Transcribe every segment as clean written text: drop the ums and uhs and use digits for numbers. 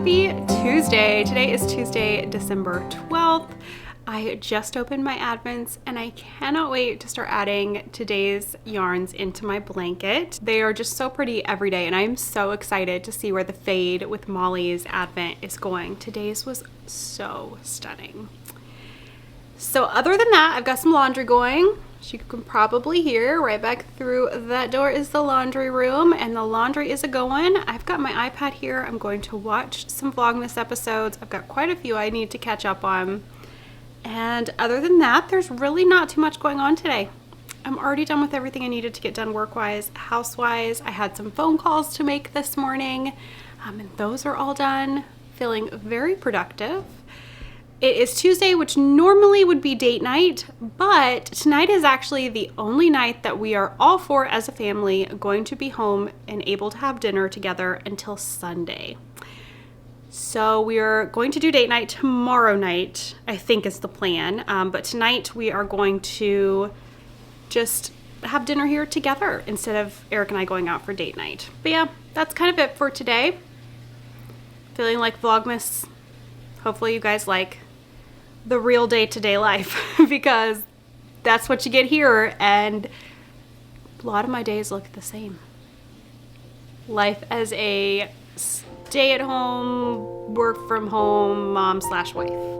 Happy Tuesday. Today is Tuesday, December 12th. I just opened my Advents and I cannot wait to start adding today's yarns into my blanket. They are just so pretty every day and I'm so excited to see where the fade with Molly's Advent is going. Today's was so stunning. So other than that, I've got some laundry going. As you can probably hear, right back through that door is the laundry room, and the laundry is a-going. I've got my iPad here. I'm going to watch some Vlogmas episodes. I've got quite a few I need to catch up on. And other than that, there's really not too much going on today. I'm already done with everything I needed to get done work-wise, house-wise. I had some phone calls to make this morning, and those are all done. Feeling very productive. It is Tuesday, which normally would be date night, but tonight is actually the only night that we are all four as a family going to be home and able to have dinner together until Sunday. So we are going to do date night tomorrow night, I think is the plan. But tonight we are going to just have dinner here together instead of Eric and I going out for date night. But yeah, that's kind of it for today. Feeling like Vlogmas. Hopefully you guys like the real day-to-day life because that's what you get here, and a lot of my days look the same. Life as a stay-at-home, work-from-home mom/wife.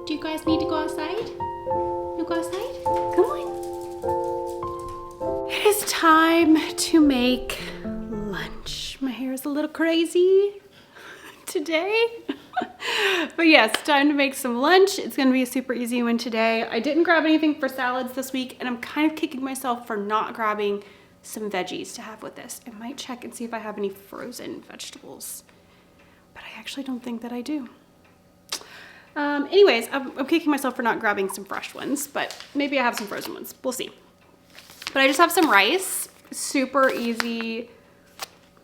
Do you guys need to go outside? You go outside? Come on. It is time to make lunch. My hair is a little crazy today. But yes, time to make some lunch. It's gonna be a super easy one today. I didn't grab anything for salads this week, and I'm kind of kicking myself for not grabbing some veggies to have with this. I might check and see if I have any frozen vegetables, but I actually don't think that I do. Anyways, I'm kicking myself for not grabbing some fresh ones, but maybe I have some frozen ones. We'll see. But I just have some rice, super easy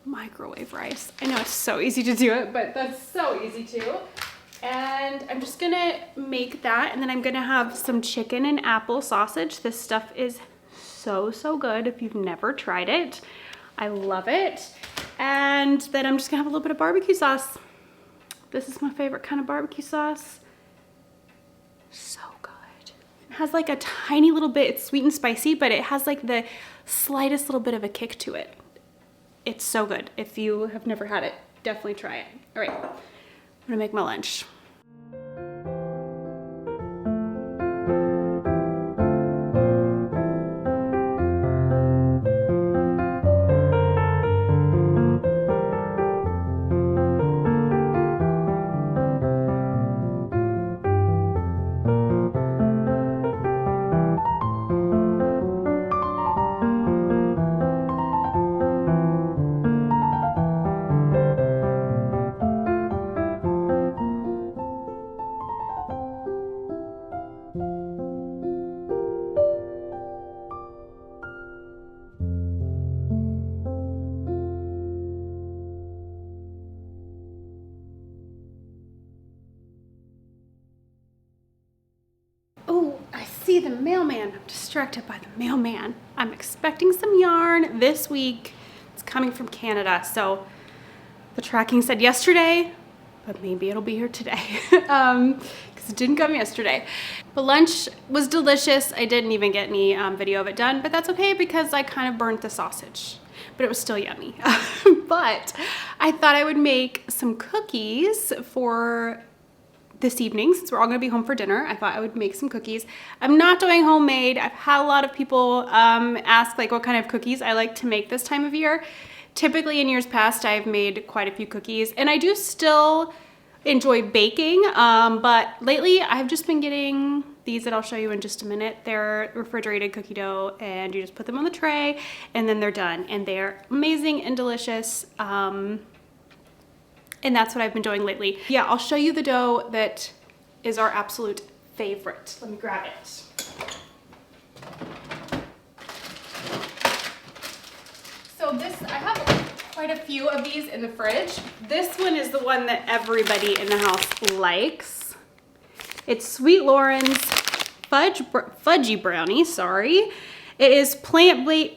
microwave rice. I know it's so easy to do it, but that's so easy too. And I'm just gonna make that, and then I'm gonna have some chicken and apple sausage. This stuff is so, so good if you've never tried it. I love it. And then I'm just gonna have a little bit of barbecue sauce. This is my favorite kind of barbecue sauce. So good. It has like a tiny little bit, it's sweet and spicy, but it has like the slightest little bit of a kick to it. It's so good. If you have never had it, definitely try it. All right, I'm gonna make my lunch. see the mailman. I'm distracted by the mailman. I'm expecting some yarn this week. It's coming from Canada. So the tracking said yesterday, but maybe it'll be here today. Because it didn't come yesterday. But lunch was delicious. I didn't even get any video of it done, but that's okay because I kind of burnt the sausage. But it was still yummy. But I thought I would make some cookies for this evening, since we're all gonna be home for dinner. I thought I would make some cookies. I'm not doing homemade. I've had a lot of people ask like what kind of cookies I like to make this time of year. Typically in years past, I've made quite a few cookies, and I do still enjoy baking, but lately I've just been getting these that I'll show you in just a minute. They're refrigerated cookie dough, and you just put them on the tray and then they're done, and they're amazing and delicious. And that's what I've been doing lately. Yeah, I'll show you the dough that is our absolute favorite. Let me grab it. So this, I have quite a few of these in the fridge. This one is the one that everybody in the house likes. It's Sweet Lauren's Fudgy Brownie, sorry. It is plant-based,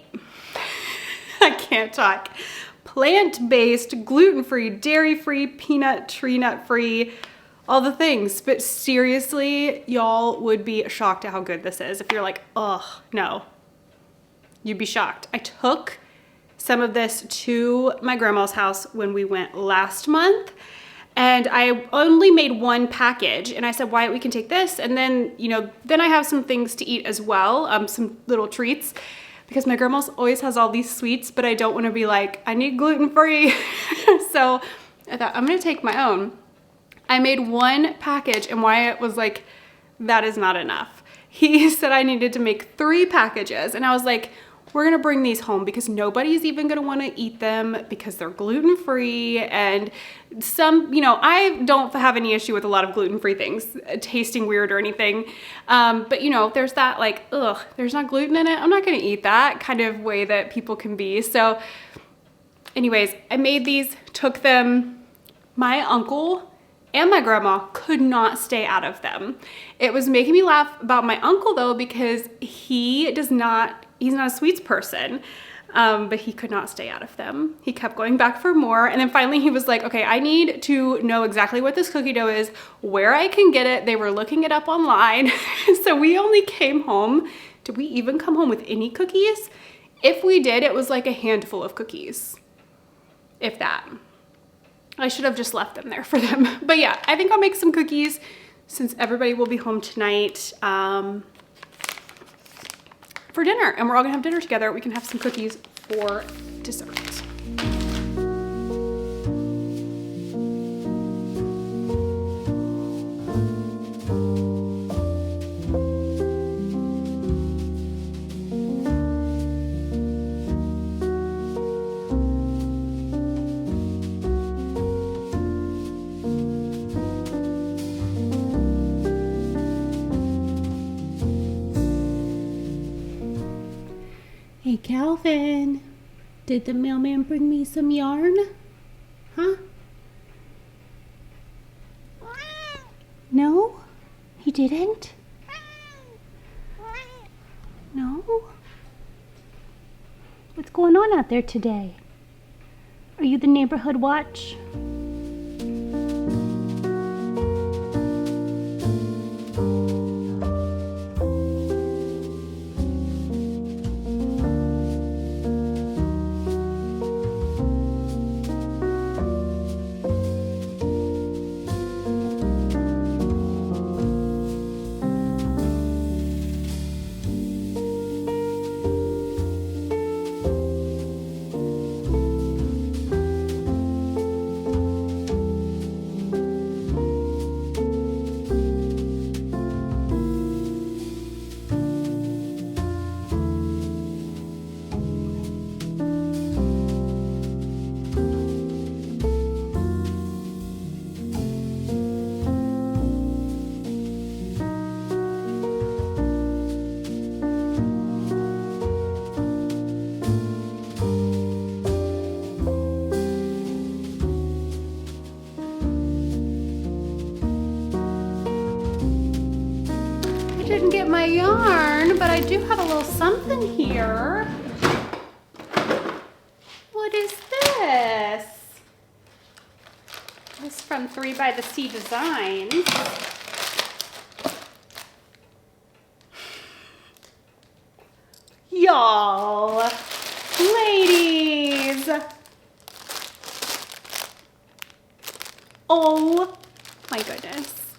I can't talk. Plant-based, gluten-free, dairy-free, peanut, tree nut-free, all the things. But seriously, y'all would be shocked at how good this is. If you're like, oh, no, you'd be shocked. I took some of this to my grandma's house when we went last month, and I only made one package, and I said, Wyatt, we can take this, and then, you know, then I have some things to eat as well, some little treats, because my grandma always has all these sweets, but I don't want to be like, I need gluten-free. So I thought, I'm gonna take my own. I made one package, and Wyatt was like, that is not enough. He said I needed to make 3 packages, and I was like, we're gonna bring these home because nobody's even gonna wanna eat them because they're gluten-free, and some, you know, I don't have any issue with a lot of gluten-free things tasting weird or anything. But you know, there's that like, ugh, there's not gluten in it, I'm not gonna eat that kind of way that people can be. So anyways, I made these, took them. My uncle and my grandma could not stay out of them. It was making me laugh about my uncle though, because he's not a sweets person, but he could not stay out of them. He kept going back for more, and then finally he was like, okay, I need to know exactly what this cookie dough is, where I can get it. They were looking it up online. So we only came home, did we even come home with any cookies? If we did, it was like a handful of cookies, if that. I should have just left them there for them. But yeah, I think I'll make some cookies since everybody will be home tonight for dinner, and we're all gonna have dinner together. We can have some cookies for dessert. Hey Calvin, did the mailman bring me some yarn? Huh? No? He didn't? No? What's going on out there today? Are you the neighborhood watch? get my yarn, but I do have a little something here. What is this? This is from 3 by the Sea Designs. Y'all, ladies. Oh my goodness.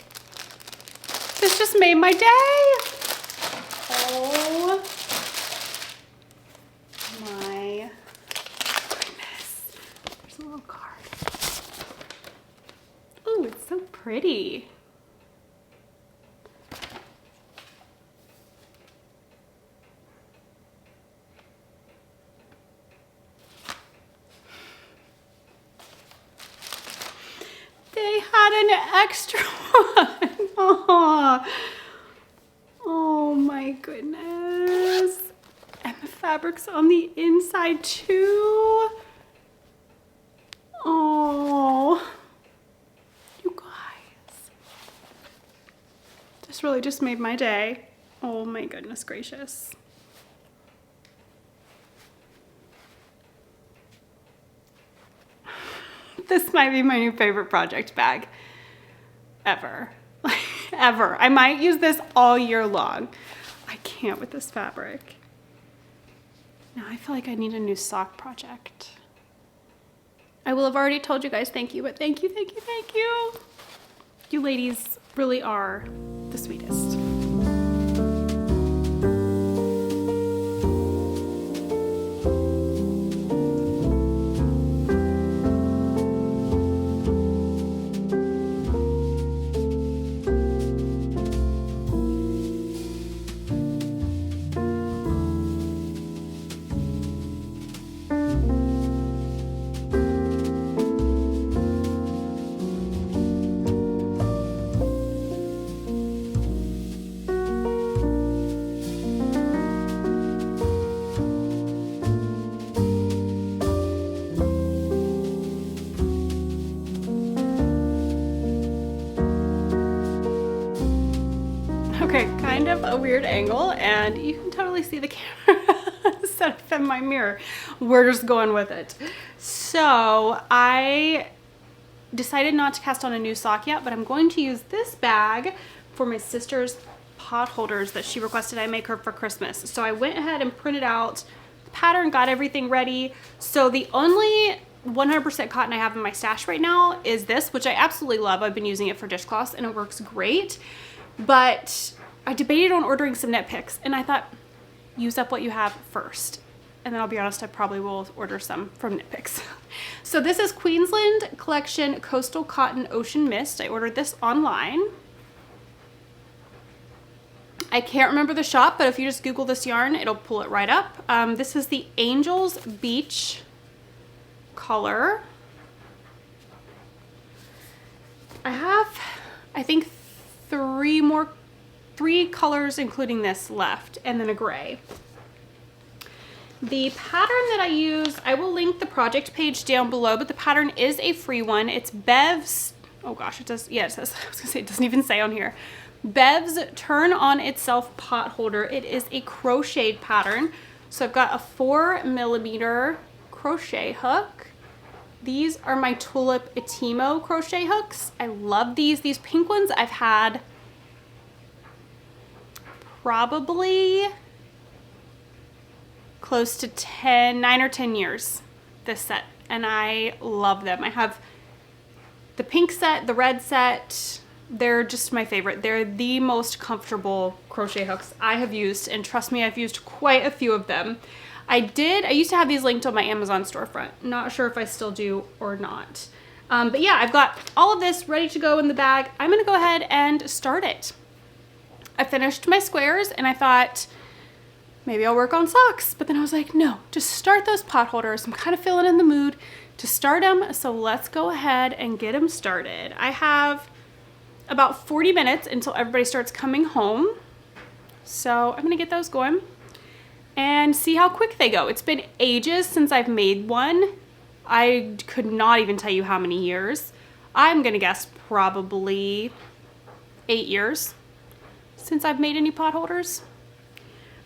This just made my day. Oh my goodness. There's a little card. Oh, it's so pretty. They had an extra one. Aww. Oh my goodness. And the fabric's on the inside too. Oh, you guys. This really just made my day. Oh my goodness gracious. This might be my new favorite project bag ever. Ever. I might use this all year long. I can't with this fabric. Now I feel like I need a new sock project. I will have already told you guys thank you, but thank you, thank you, thank you. You ladies really are the sweetest. Okay, kind of a weird angle, and you can totally see the camera set up in my mirror. We're just going with it. So I decided not to cast on a new sock yet, but I'm going to use this bag for my sister's pot holders that she requested I make her for Christmas. So I went ahead and printed out the pattern, got everything ready. So the only 100% cotton I have in my stash right now is this, which I absolutely love. I've been using it for dishcloths and it works great. But I debated on ordering some knit picks, and I thought, use up what you have first. And then I'll be honest, I probably will order some from Knit Picks. So this is Queensland Collection Coastal Cotton Ocean Mist. I ordered this online. I can't remember the shop, but if you just Google this yarn, it'll pull it right up. This is the Angels Beach color. I have, I think, three colors including this left, and then a gray. The pattern that I use, I will link the project page down below, but the pattern is a free one. It's Bev's, oh gosh, it does, yeah, it says, I was gonna say, it doesn't even say on here. Bev's Turn On Itself Pot Holder. It is a crocheted pattern. So I've got a 4mm crochet hook. These are my Tulip Itimo crochet hooks. I love these. These pink ones I've had probably close to 9 or 10 years, this set, and I love them. I have the pink set, the red set. They're just my favorite. They're the most comfortable crochet hooks I have used, and trust me, I've used quite a few of them. I used to have these linked on my Amazon storefront. Not sure if I still do or not. But yeah, I've got all of this ready to go in the bag. I'm gonna go ahead and start it. I finished my squares and I thought maybe I'll work on socks, but then I was like, no, just start those pot holders. I'm kind of feeling in the mood to start them, so let's go ahead and get them started. I have about 40 minutes until everybody starts coming home, so I'm gonna get those going and see how quick they go. It's been ages since I've made one. I could not even tell you how many years. I'm gonna guess probably 8 years. since I've made any pot holders.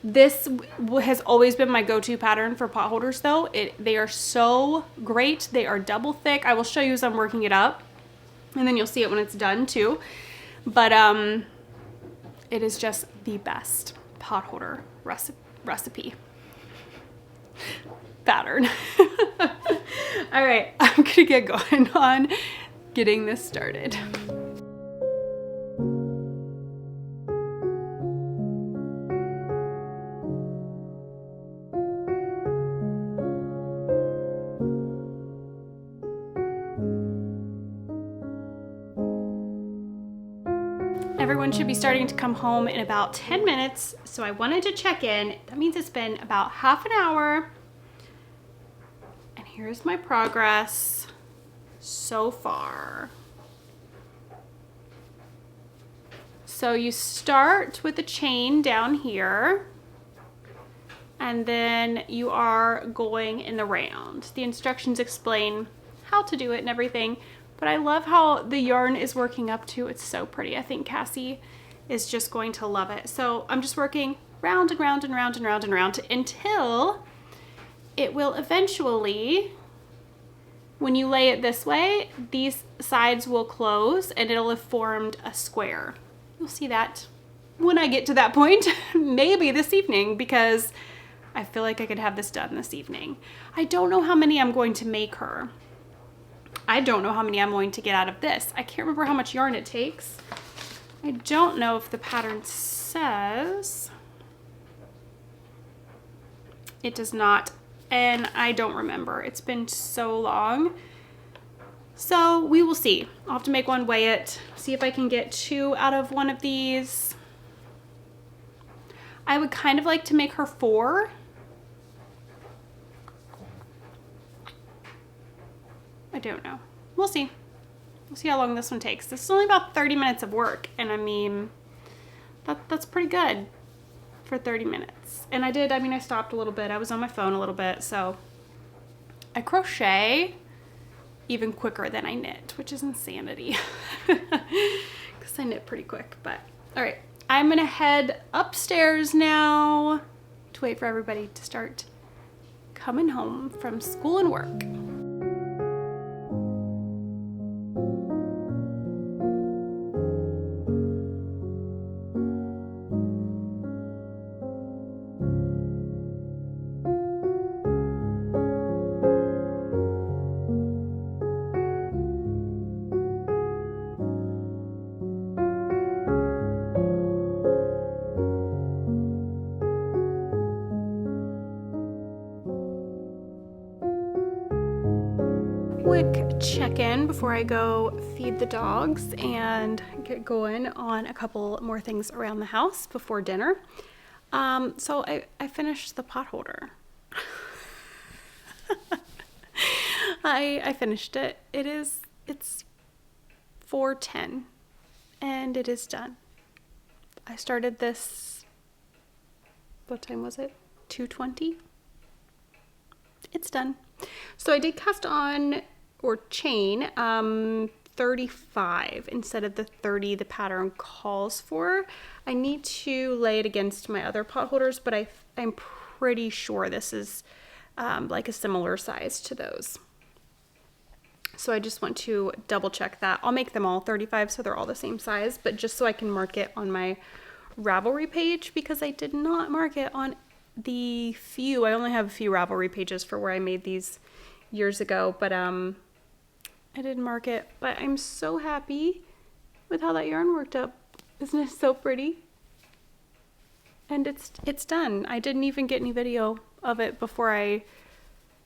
This has always been my go-to pattern for pot holders though. They are so great. They are double thick. I will show you as I'm working it up, and then you'll see it when it's done too. But it is just the best pot holder recipe pattern. All right, I'm gonna get going on getting this started. Everyone should be starting to come home in about 10 minutes, so I wanted to check in. That means it's been about half an hour. And here's my progress so far. So you start with the chain down here, and then you are going in the round. The instructions explain how to do it and everything. But I love how the yarn is working up too. It's so pretty. I think Cassie is just going to love it. So I'm just working round and round and round and round and round until it will eventually, when you lay it this way, these sides will close and it'll have formed a square. You'll see that when I get to that point, maybe this evening, because I feel like I could have this done this evening. I don't know how many I'm going to make her. I don't know how many I'm going to get out of this. I can't remember how much yarn it takes. I don't know if the pattern says. It does not, and I don't remember. It's been so long. So we will see. I'll have to make one, weigh it, see if I can get 2 out of one of these. I would kind of like to make her 4. I don't know. We'll see. We'll see how long this one takes. This is only about 30 minutes of work, and I mean, that's pretty good for 30 minutes. And I stopped a little bit. I was on my phone a little bit, so I crochet even quicker than I knit, which is insanity because I knit pretty quick. But all right, I'm gonna head upstairs now to wait for everybody to start coming home from school and work. Quick check-in before I go feed the dogs and get going on a couple more things around the house before dinner. So I finished the pot holder. I finished it. It's 4:10 and it is done. I started this, what time was it? 2:20? It's done. So I did cast on or chain 35 instead of the 30 the pattern calls for. I need to lay it against my other pot holders, but I'm pretty sure this is like a similar size to those. So I just want to double check that. I'll make them all 35 so they're all the same size, but just so I can mark it on my Ravelry page, because I did not mark it on the few. I only have a few Ravelry pages for where I made these years ago, but I didn't mark it. But I'm so happy with how that yarn worked up. Isn't it so pretty? And it's done. I didn't even get any video of it before I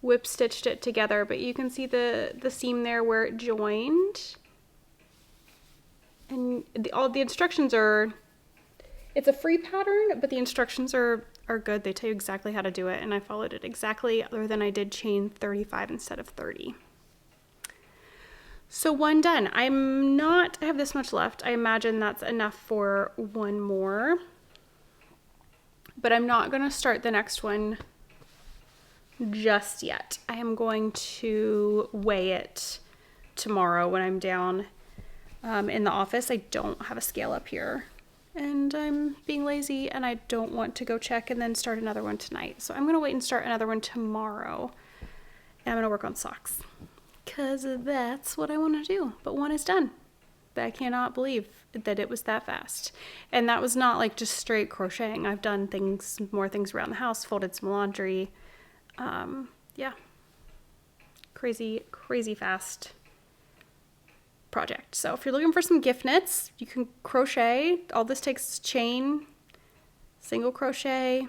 whip stitched it together, but you can see the seam there where it joined. And all the instructions are, it's a free pattern, but the instructions are good. They tell you exactly how to do it, and I followed it exactly, other than I did chain 35 instead of 30. So one done. I have this much left. I imagine that's enough for one more, but I'm not going to start the next one just yet. I am going to weigh it tomorrow when I'm down in the office. I don't have a scale up here, and I'm being lazy and I don't want to go check and then start another one tonight. So I'm gonna wait and start another one tomorrow. And I'm gonna work on socks because that's what I want to do. But one is done. I cannot believe that it was that fast. And that was not like just straight crocheting. I've done more things around the house, folded some laundry. Yeah, crazy fast project. So if you're looking for some gift knits, you can crochet. All this takes is chain, single crochet,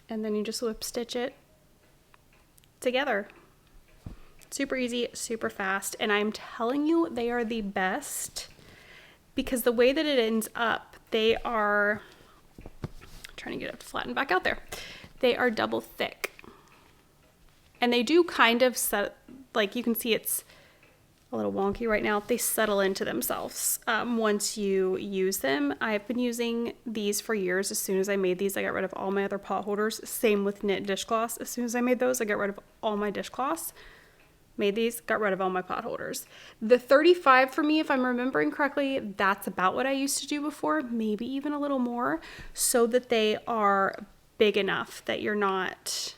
and then you just whip stitch it together. Super easy, super fast, and I'm telling you, they are the best because the way that it ends up, they are, trying to get it to flatten back out there, they are double thick. And they do kind of set, like you can see it's a little wonky right now. They settle into themselves once you use them. I've been using these for years. As soon as I made these, I got rid of all my other pot holders. Same with knit dishcloths. As soon as I made those, I got rid of all my dishcloths. Made these, got rid of all my pot holders. The 35 for me, if I'm remembering correctly, that's about what I used to do before, maybe even a little more, so that they are big enough that you're not,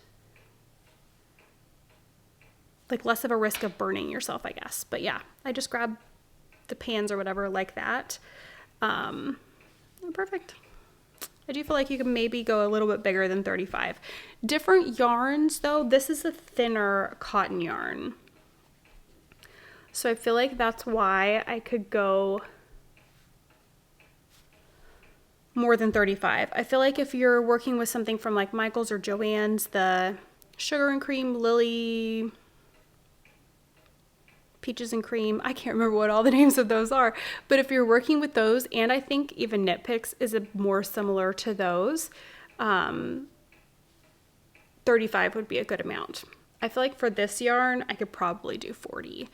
like, less of a risk of burning yourself, I guess. But yeah, I just grab the pans or whatever like that. Perfect. I do feel like you can maybe go a little bit bigger than 35. Different yarns though, this is a thinner cotton yarn. So I feel like that's why I could go more than 35. I feel like if you're working with something from like Michael's or Joann's, the Sugar and Cream, Lily, Peaches and Cream, I can't remember what all the names of those are, but if you're working with those, and I think even Knit Picks is more similar to those, 35 would be a good amount. I feel like for this yarn, I could probably do 40.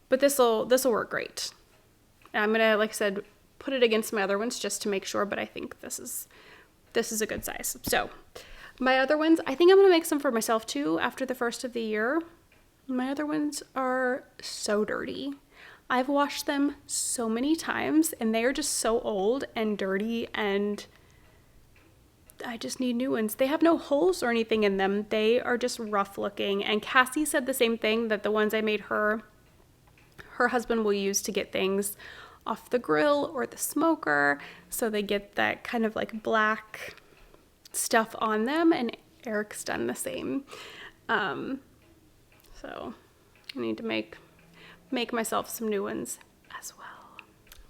But this'll work great. And I'm gonna, like I said, put it against my other ones just to make sure, but I think this is a good size. So my other ones, I think I'm gonna make some for myself too after the first of the year. My other ones are so dirty. I've washed them so many times and they are just so old and dirty, and I just need new ones. They have no holes or anything in them. They are just rough looking. And Cassie said the same thing, that the ones I made her husband will use to get things off the grill or the smoker, so they get that kind of like black stuff on them, and Eric's done the same. So I need to make myself some new ones as well.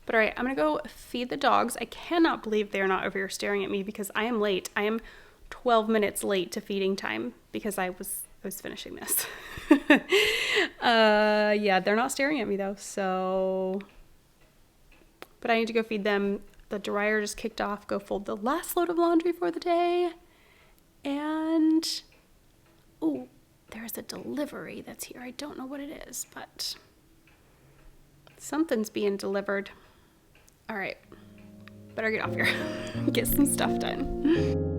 But all right, I'm gonna go feed the dogs. I cannot believe they're not over here staring at me because I am late. I am 12 minutes late to feeding time because I was finishing this. Yeah, they're not staring at me though, so, but I need to go feed them. The dryer just kicked off, go fold the last load of laundry for the day. And, oh, there's a delivery that's here. I don't know what it is, but something's being delivered. All right, better get off here, get some stuff done.